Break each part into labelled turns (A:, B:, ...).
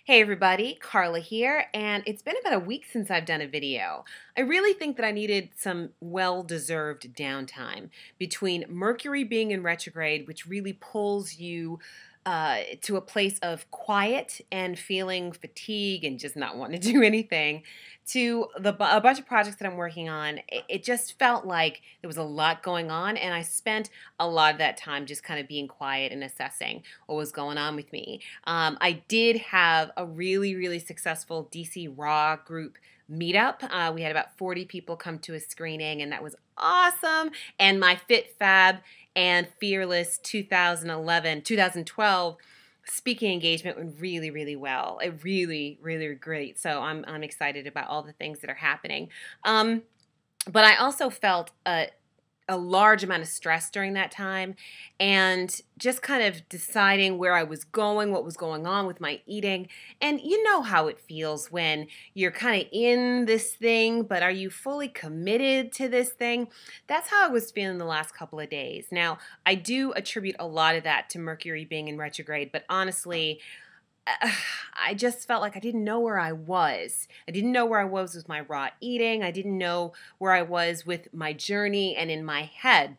A: Hey everybody, Carla here, and it's been about a week since I've done a video. I really think that I needed some well-deserved downtime between Mercury being in retrograde, which really pulls you to a place of quiet and feeling fatigue and just not wanting to do anything, to a bunch of projects that I'm working on. It just felt like there was a lot going on, and I spent a lot of that time just kind of being quiet and assessing what was going on with me. I did have a really successful DC Raw group meetup. We had about 40 people come to a screening, and that was awesome. And my Fit Fab and Fearless 2012 speaking engagement went really well. It really great. So I'm excited about all the things that are happening. But I also felt a large amount of stress during that time, and just kind of deciding where I was going, what was going on with my eating. And you know how it feels when you're kind of in this thing, but are you fully committed to this thing? That's how I was feeling the last couple of days. Now, I do attribute a lot of that to Mercury being in retrograde, but honestly, I just felt like I didn't know where I was. I didn't know where I was with my raw eating. I didn't know where I was with my journey and in my head.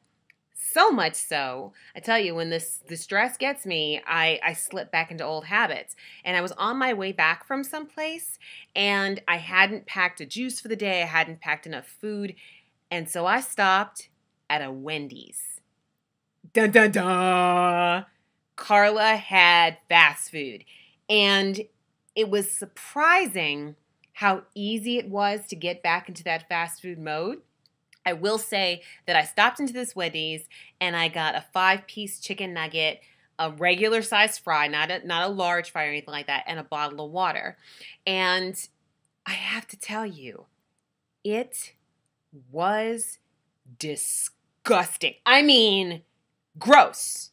A: So much so, I tell you, when the stress gets me, I slip back into old habits. And I was on my way back from someplace, and I hadn't packed a juice for the day. I hadn't packed enough food. And so I stopped at a Wendy's. Dun dun dun! Carla had fast food. And it was surprising how easy it was to get back into that fast food mode. I will say that I stopped into this Wendy's and I got a 5-piece chicken nugget, a regular size fry, not a large fry or anything like that, and a bottle of water. And I have to tell you, it was disgusting. I mean, gross.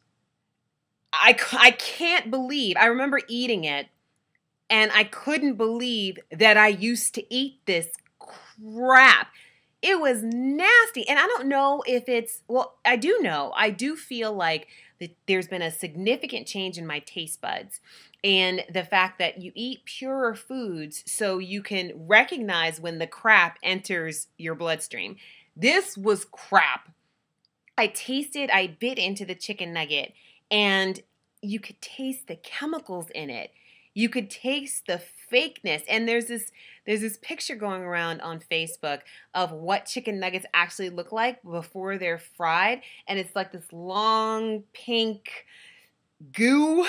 A: I can't believe, I remember eating it, and I couldn't believe that I used to eat this crap. It was nasty, and I don't know if it's, well, I do know, I do feel like that there's been a significant change in my taste buds, and the fact that you eat purer foods so you can recognize when the crap enters your bloodstream. This was crap. I bit into the chicken nugget, and you could taste the chemicals in it. You could taste the fakeness. And there's this picture going around on Facebook of what chicken nuggets actually look like before they're fried. And it's like this long pink goo.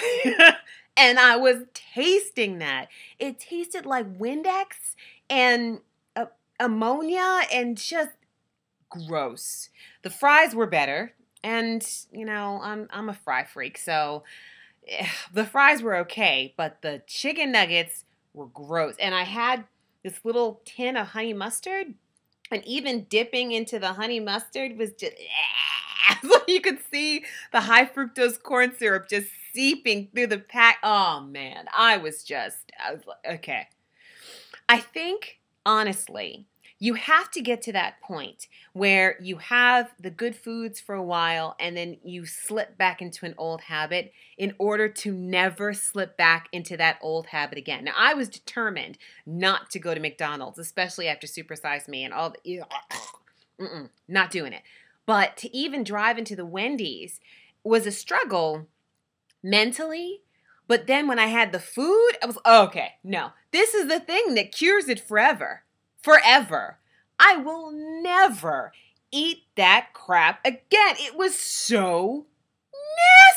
A: And I was tasting that. It tasted like Windex and ammonia and just gross. The fries were better, and you know, I'm a fry freak, so the fries were okay, but the chicken nuggets were gross. And I had this little tin of honey mustard, and even dipping into the honey mustard was just so you could see the high fructose corn syrup just seeping through the pack. Oh man, I was like, okay. I think honestly, you have to get to that point where you have the good foods for a while and then you slip back into an old habit in order to never slip back into that old habit again. Now, I was determined not to go to McDonald's, especially after Super Size Me and all the, not doing it. But to even drive into the Wendy's was a struggle mentally. But then when I had the food, I was, okay, no, this is the thing that cures it forever. Forever. I will never eat that crap again. It was so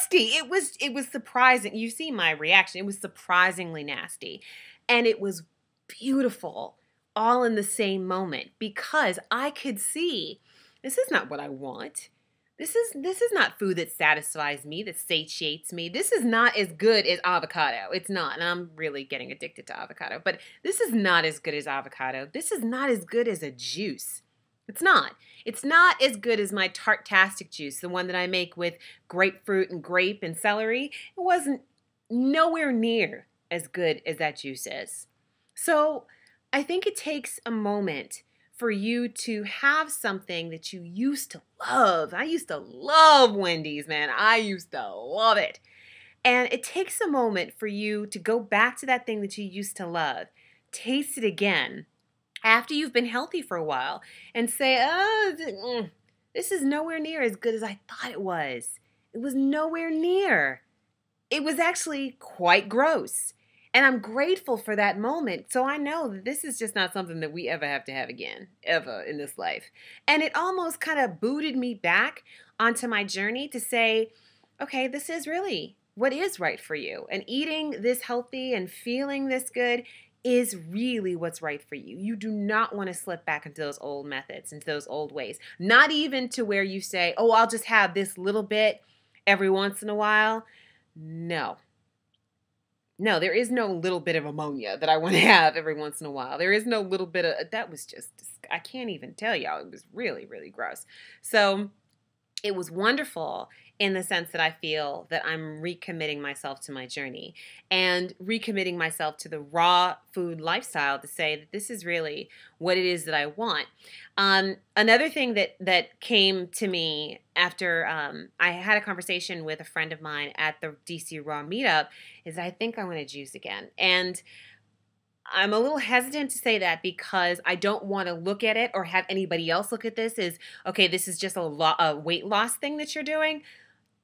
A: nasty. It was surprising. You see my reaction. It was surprisingly nasty. And it was beautiful all in the same moment because I could see this is not what I want. This is not food that satisfies me, that satiates me. This is not as good as avocado. It's not, and I'm really getting addicted to avocado. But this is not as good as avocado. This is not as good as a juice. It's not. It's not as good as my Tartastic juice, the one that I make with grapefruit and grape and celery. It wasn't nowhere near as good as that juice is. So I think it takes a moment for you to have something that you used to love. I used to love Wendy's, man. I used to love it. And it takes a moment for you to go back to that thing that you used to love, taste it again after you've been healthy for a while, and say, oh, this is nowhere near as good as I thought it was. It was nowhere near. It was actually quite gross. And I'm grateful for that moment. So I know that this is just not something that we ever have to have again, ever in this life. And it almost kind of booted me back onto my journey to say, okay, this is really what is right for you. And eating this healthy and feeling this good is really what's right for you. You do not want to slip back into those old methods, into those old ways. Not even to where you say, oh, I'll just have this little bit every once in a while. No. No, there is no little bit of ammonia that I want to have every once in a while. There is no little bit of, that was just, I can't even tell y'all. It was really, really gross. So it was wonderful in the sense that I feel that I'm recommitting myself to my journey and recommitting myself to the raw food lifestyle to say that this is really what it is that I want. Another thing that came to me after I had a conversation with a friend of mine at the DC Raw meetup is I think I want to juice again. And I'm a little hesitant to say that because I don't want to look at it or have anybody else look at this as, okay, this is just a weight loss thing that you're doing.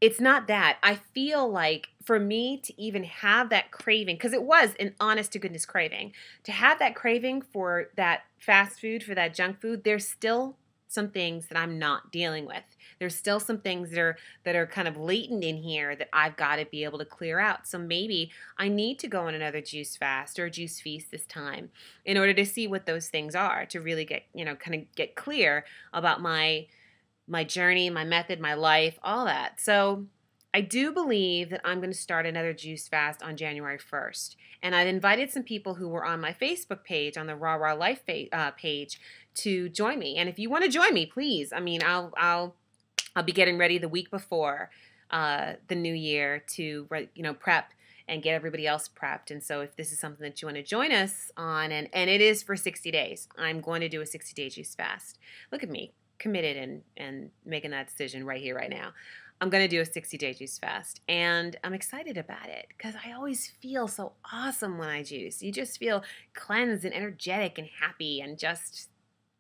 A: It's not that. I feel like for me to even have that craving, because it was an honest to goodness craving, to have that craving for that fast food, for that junk food, there's still some things that I'm not dealing with. There's still some things that are kind of latent in here that I've got to be able to clear out. So maybe I need to go on another juice fast or a juice feast this time in order to see what those things are, to really get, kind of get clear about my journey, my method, my life, all that. So I do believe that I'm going to start another juice fast on January 1st. And I've invited some people who were on my Facebook page, on the Raw Raw Life page, to join me. And if you want to join me, please. I mean, I'll be getting ready the week before the new year to prep and get everybody else prepped. And so if this is something that you want to join us on, and it is for 60 days, I'm going to do a 60-day juice fast. Look at me, committed and making that decision right here, right now. I'm going to do a 60-day juice fast, and I'm excited about it because I always feel so awesome when I juice. You just feel cleansed and energetic and happy and just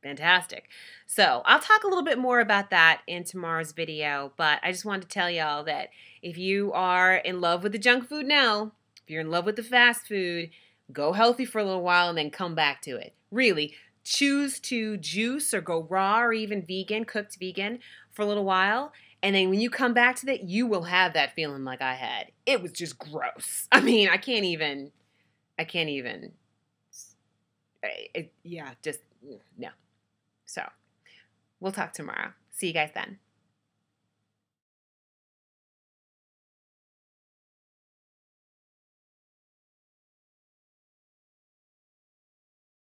A: fantastic. So I'll talk a little bit more about that in tomorrow's video, but I just wanted to tell y'all that if you are in love with the junk food now, if you're in love with the fast food, go healthy for a little while and then come back to it. Really, choose to juice or go raw or even vegan, cooked vegan for a little while. And then when you come back to that, you will have that feeling like I had. It was just gross. I mean, I can't even, no. So we'll talk tomorrow. See you guys then.